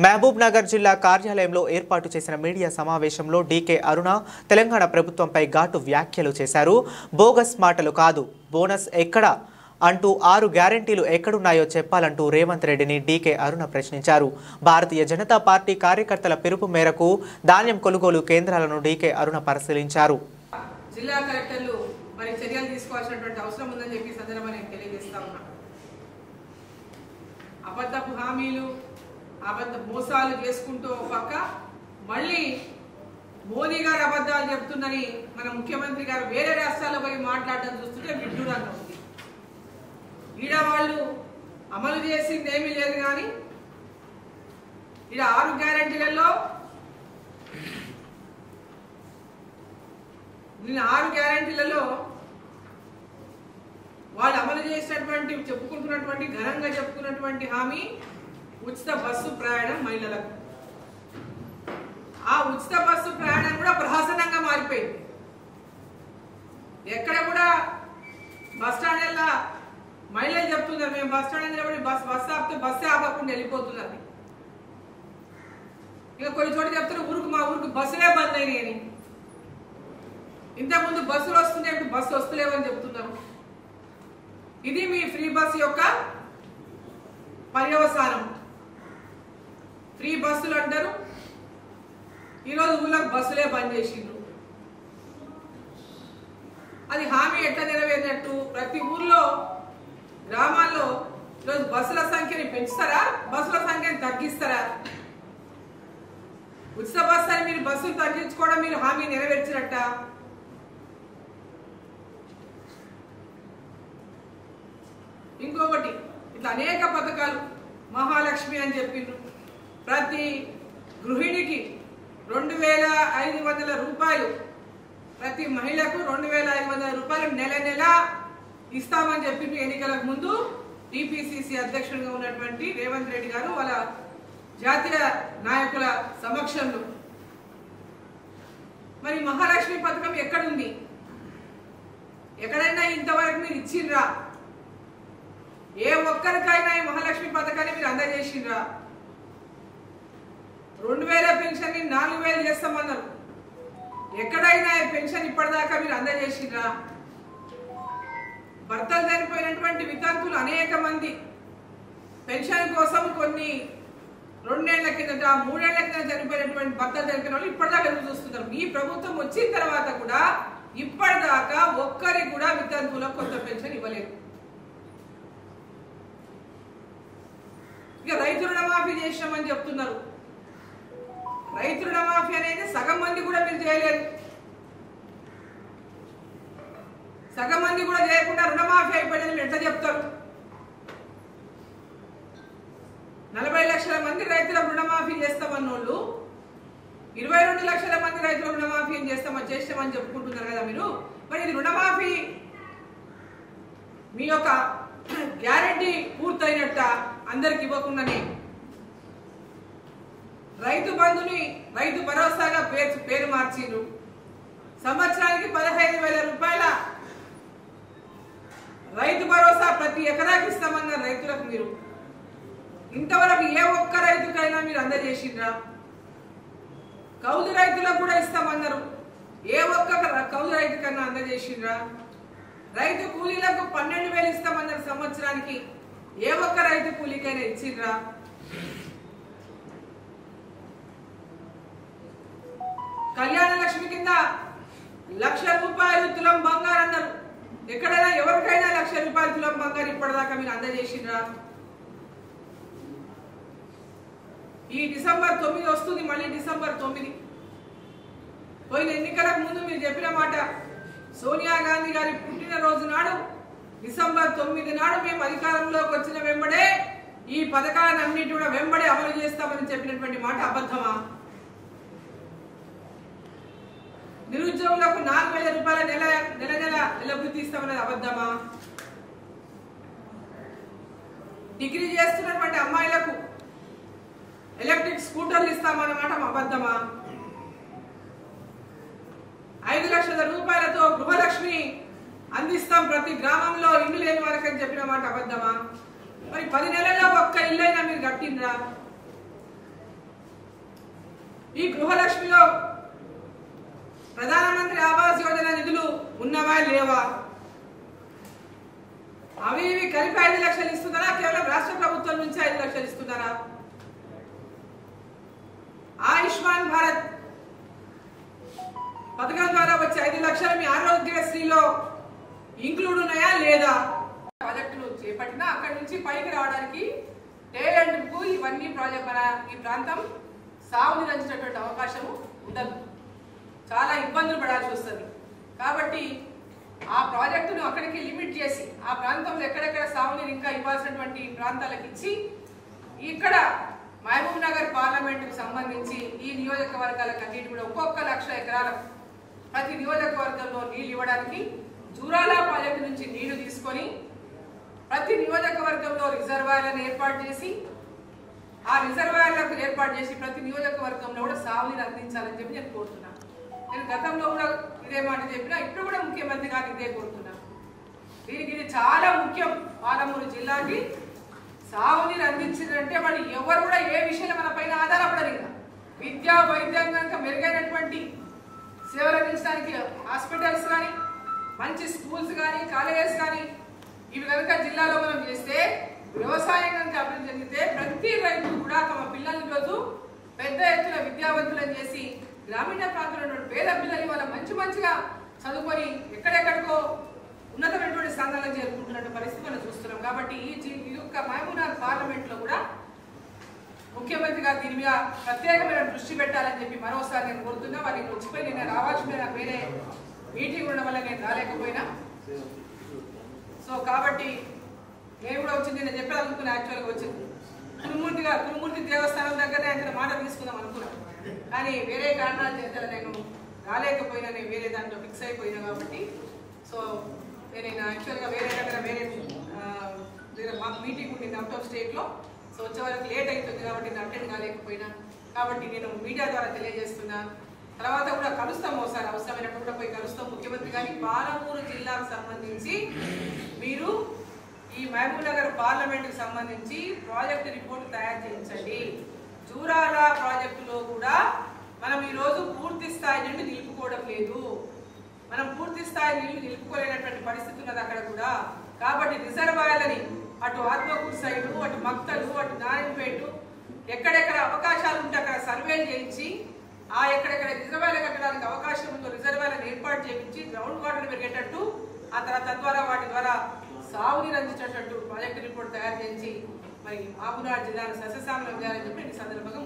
మహబూబ్ నగర్ జిల్లా కార్యాలయంలో ఏర్పాటు చేసిన మీడియా సమావేశంలో డీకే అరుణ తెలంగాణ ప్రభుత్వంపై ఘాటు వ్యాఖ్యలు చేశారు. బోగస్ మాటలు కాదు, బోనస్ ఎక్కడ అంటూ 6 గ్యారెంటీలు ఎక్కడున్నాయో చెప్పాలంటూ రేవంత్ రెడ్డిని డీకే అరుణ ప్రశ్నించారు. భారతీయ జనతా పార్టీ కార్యకర్తల పిలుపు మేరకు ధాన్యం కొనుగోలు కేంద్రాలను డీకే అరుణ పరిశీలించారు. జిల్లా కలెక్టర్లు మరి చర్యలు తీసుకోవాల్సినటువంటి అవసరం ఉందని చెప్పి సందర్భంగా నేను తెలియజేస్తా ఉన్నా. అబద్ధపు హామీలు, అబద్ధ మోసాలు చేసుకుంటూ ఒక పక్క మళ్ళీ మోదీ గారు అబద్ధాలు చెప్తుందని మన ముఖ్యమంత్రి గారు వేరే రాష్ట్రాల్లో పోయి మాట్లాడడం చూస్తుంటే విడ్డూరంగా ఉంది. ఈడ వాళ్ళు అమలు చేసింది ఏమీ లేదు, కానీ ఈడ 6 గ్యారెంటీలలో 6 గ్యారెంటీలలో వాళ్ళు అమలు చేసినటువంటి చెప్పుకుంటున్నటువంటి ఘనంగా చెప్పుకున్నటువంటి హామీ ఉచిత బస్సు ప్రయాణం మహిళలకు. ఆ ఉచిత బస్సు ప్రయాణం కూడా ప్రహసనంగా మారిపోయింది. ఎక్కడ కూడా బస్ స్టాండ్ల మహిళలు చెప్తున్నారు, మేము బస్ స్టాండ్ నిలబడి బస్ ఆపితే బస్సే ఆపకుండా వెళ్ళిపోతున్నారు. ఇక కొన్ని చోట్ల చెప్తున్నారు మా ఊరికి బస్సులే బంద్ అయినాయి అని. ఇంతకుముందు బస్సులు వస్తున్నాయి, ఇప్పుడు బస్సు వస్తలేవని చెప్తున్నారు. ఇది మీ ఫ్రీ బస్ యొక్క పర్యవసానం. ఫ్రీ బస్సులు అంటారు, ఈరోజు ఊళ్ళకు బస్సులే బంద్ చేసిండ్రు. అది హామీ ఎట్లా నెరవేరినట్టు? ప్రతి ఊర్లో గ్రామాల్లో ఈరోజు బస్సుల సంఖ్యని పెంచుతారా, బస్సుల సంఖ్యని తగ్గిస్తారా? ఉచిత బస్సు అని మీరు బస్సులు తగ్గించుకోవడం మీరు హామీ నెరవేర్చినట్ట? ఇంకొకటి, ఇట్లా అనేక పథకాలు, మహాలక్ష్మి అని చెప్పిండ్రు. ప్రతి గృహిణికి 2500 రూపాయలు, ప్రతి మహిళకు 2500 రూపాయలు నెల నెల ఇస్తామని చెప్పిండ్రు. ఎన్నికలకు ముందు టీపీసీసీ అధ్యక్షుడిగా ఉన్నటువంటి రేవంత్ రెడ్డి గారు వాళ్ళ జాతీయ నాయకుల సమక్షంలో. మరి మహాలక్ష్మి పథకం ఎక్కడుంది? ఎక్కడైనా ఇంతవరకు మీరు ఇచ్చిండ్రా? ఏ ఒక్కరికైనా ఈ మహాలక్ష్మి పథకాన్ని మీరు అందజేసిండ్రా? 2000 పెన్షన్ ని 4000 చేస్తామన్నారు. ఎక్కడైనా పెన్షన్ ఇప్పటిదాకా మీరు అందజేసిండ్రా? భర్తలు చనిపోయినటువంటి వితంతులు అనేక మంది పెన్షన్ కోసం కొన్ని 2 ఏళ్ల కిందట 3 ఏళ్ల కింద చనిపోయినటువంటి భర్తలు చనిపోయిన వాళ్ళు ఇప్పటిదాకా ఎదురు చూస్తున్నారు. మీ ప్రభుత్వం వచ్చిన తర్వాత కూడా ఇప్పటిదాకా ఒక్కరికి కూడా వితంతులకు కొత్త పెన్షన్ ఇవ్వలేదు. ఇక రైతు రుణమాఫీ చేసినామని చెప్తున్నారు. రైతు రుణమాఫీ అనేది సగం మంది కూడా మీరు చేయలేదు. సగం మంది కూడా చేయకుండా రుణమాఫీ అయిపోయిందని ఎట్లా చెప్తారు? 40 లక్షల మంది రైతులకు రుణమాఫీ చేస్తామన్నోళ్ళు 22 లక్షల మంది రైతుల రుణమాఫీ చేస్తామని చెప్పుకుంటున్నారు కదా మీరు. మరి ఇది రుణమాఫీ మీ యొక్క గ్యారెంటీ పూర్తయినట్ట? అందరికి ఇవ్వకుండానే రైతు బంధుని రైతు భరోసాగా పేరు మార్చిండ్రు. సంవత్సరానికి 15,000 రూపాయల రైతు భరోసా ప్రతి ఎకరాకి ఇస్తామన్నారు రైతులకు. మీరు ఇంతవరకు ఏ ఒక్క రైతుకైనా మీరు అందజేసిండ్రా? కౌలు రైతులకు కూడా ఇస్తామన్నారు. ఏ ఒక్క కౌలు రైతుకైనా అందజేసిండ్రా? రైతు కూలీలకు 12,000 ఇస్తామన్నారు సంవత్సరానికి. ఏ ఒక్క రైతు కూలీకైనా ఇచ్చిండ్రా? కళ్యాణ లక్ష్మి కింద 1,00,000 రూపాయలు తులం బంగారు అన్నారు. ఎక్కడైనా ఎవరికైనా 1,00,000 రూపాయలు తులం బంగారు ఇప్పటిదాకా మీరు అందజేసిండ్రా? ఈ డిసెంబర్ 9 వస్తుంది, మళ్ళీ డిసెంబర్ 9 పోయిన ఎన్నికలకు ముందు మీరు చెప్పిన మాట, సోనియా గాంధీ గారి పుట్టినరోజు నాడు డిసెంబర్ 9 నాడు మేము అధికారంలోకి వచ్చిన వెంబడే ఈ పథకాలను అన్నిటి కూడా వెంబడే అమలు చేస్తామని చెప్పినటువంటి మాట అబద్ధమా? నిరుద్యోగులకు 4,000 రూపాయల నెల వృత్తి ఇస్తామన్నది అబద్ధమా? డిగ్రీ చేస్తున్నటువంటి అమ్మాయిలకు ఎలక్ట్రిక్ స్కూటర్లు ఇస్తామన్నమాట అబద్ధమా? 5 లక్షల రూపాయలతో గృహలక్ష్మి అందిస్తాం ప్రతి గ్రామంలో ఇల్లు లేని వారికి అని చెప్పిన మాట అబద్ధమా? మరి 10 నెలల్లో ఒక్క ఇల్లైనా మీరు కట్టిండ్రా? ఈ గృహలక్ష్మిలో ప్రధానమంత్రి ఆవాస్ యోజన నిధులు ఉన్నవా లేవా, అవి ఇవి కలిపి 5 లక్షలు ఇస్తున్నారా, కేవలం రాష్ట్ర ప్రభుత్వం నుంచి 5 లక్షలు ఇస్తున్నారా, ఆయుష్మాన్ భారత్ పథకం ద్వారా వచ్చే 5 లక్షలు మీ ఆరోగ్యశ్రీలో ఇంక్లూడ్ ఉన్నాయా లేదా, ప్రాజెక్టులు చేపట్టినా అక్కడి నుంచి పైకి రావడానికి టేలెంట్కు ఇవన్నీ ప్రాజెక్ట్ మన ఈ ప్రాంతం సాగునీరంచేటటువంటి అవకాశం ఉండదు, చాలా ఇబ్బందులు పడాల్సి వస్తుంది. కాబట్టి ఆ ప్రాజెక్టును అక్కడికి లిమిట్ చేసి ఆ ప్రాంతంలో ఎక్కడెక్కడ సాగునీరు ఇంకా ఇవ్వాల్సినటువంటి ప్రాంతాలకు ఇచ్చి ఇక్కడ మహబూబ్ నగర్ పార్లమెంటుకు సంబంధించి ఈ నియోజకవర్గాలకు అన్నిటి కూడా ఒక్కొక్క 1,00,000 ఎకరాలకు ప్రతి నియోజకవర్గంలో నీళ్లు ఇవ్వడానికి జూరాల ప్రాజెక్టు నుంచి నీళ్లు తీసుకొని ప్రతి నియోజకవర్గంలో రిజర్వాయర్లను ఏర్పాటు చేసి ఆ రిజర్వాయర్లకు ఏర్పాటు చేసి ప్రతి నియోజకవర్గంలో కూడా సాగునీరు అందించాలని చెప్పి నేను కోరుతున్నాను. నేను గతంలో కూడా ఇదే మాట చెప్పినా, ఇప్పుడు కూడా ముఖ్యమంత్రి గారు ఇదే కోరుతున్నాను. దీనికి ఇది చాలా ముఖ్యం. పాలమూరు జిల్లాకి సాగునీరు అందించిందంటే వాళ్ళు ఎవరు కూడా ఏ విషయంలో మన పైన ఆధారపడరు. ఇంకా విద్యా వైద్యం కనుక మెరుగైనటువంటి సేవలు అందించడానికి హాస్పిటల్స్ కానీ మంచి స్కూల్స్ కానీ కాలేజెస్ కానీ ఇవి కనుక జిల్లాలో మనం చేస్తే, వ్యవసాయం కనుక అభివృద్ధి చెందితే ప్రతి రైతు కూడా తమ పిల్లల్ని రోజు పెద్ద ఎత్తున విద్యావంతులను చేసి గ్రామీణ ప్రాంతంలో పేద పిల్లలు వాళ్ళ మంచిగా చదువుకొని ఎక్కడెక్కడికో ఉన్నతమైనటువంటి స్థానాలకు చేరుకుంటున్న పరిస్థితి మనం చూస్తున్నాం. కాబట్టి ఈ యొక్క మహబూబ్ నగర్ పార్లమెంట్లో కూడా ముఖ్యమంత్రి గారు దీని మీద ప్రత్యేకమైన దృష్టి పెట్టాలని చెప్పి మరోసారి నేను కోరుతున్నా. వాళ్ళకి వచ్చిపోయి నేను రావాల్సిన వేరే మీటింగ్ ఉండడం వల్ల నేను రాలేకపోయినా, సో కాబట్టి నేను కూడా వచ్చింది, నేను చెప్పాలనుకున్నా. యాక్చువల్గా వచ్చింది కురుమూర్తి దేవస్థానం దగ్గరనే ఆయన మాట తీసుకుందాం అనుకున్నాను, కానీ వేరే కారణాల చేత నేను రాలేకపోయినా, నేను వేరే దాంట్లో ఫిక్స్ అయిపోయినా. కాబట్టి సో నేను యాక్చువల్గా వేరే దగ్గర వేరే మాకు మీటింగ్ ఉండింది అవుట్ ఆఫ్ స్టేట్లో. సో వచ్చే వరకు లేట్ అవుతుంది కాబట్టి నేను అటెండ్ కాలేకపోయినా. కాబట్టి నేను మీడియా ద్వారా తెలియజేస్తున్నా. తర్వాత కూడా కలుస్తాం, ఒకసారి అవసరమైనప్పుడు కూడా పోయి కలుస్తాం ముఖ్యమంత్రి గారి. పాలమూరు జిల్లాకు సంబంధించి మీరు ఈ మహబూబ్ నగర్ పార్లమెంటుకు సంబంధించి ప్రాజెక్టు రిపోర్ట్ తయారు చేయించండి. జూరాల ప్రాజెక్టులో కూడా మనం ఈరోజు పూర్తి స్థాయి నుండి నిలుపుకోవడం లేదు. మనం పూర్తి స్థాయి నీళ్లు నిలుపుకోలేనటువంటి పరిస్థితి ఉన్నది అక్కడ కూడా. కాబట్టి రిజర్వాయర్లని అటు ఆత్మకూరు సైడు, అటు మక్తలు, అటు నారాయణపేట ఎక్కడెక్కడ అవకాశాలు ఉంటే అక్కడ సర్వేలు చేయించి ఆ ఎక్కడెక్కడ రిజర్వాయర్లు కట్టడానికి అవకాశం ఉందో రిజర్వాయర్లను ఏర్పాటు చేయించి గ్రౌండ్ వాటర్ పెరిగేటట్టు, ఆ తర్వాత తద్వారా వాటి ద్వారా సాగునీరు అందించేటట్టు ప్రాజెక్టు రిపోర్ట్ తయారు చేయించి మరి మహబూబ్ నగర్ జిల్లాను సస్యశ్యామలం చేయాలని చెప్పి ఈ సందర్భంగా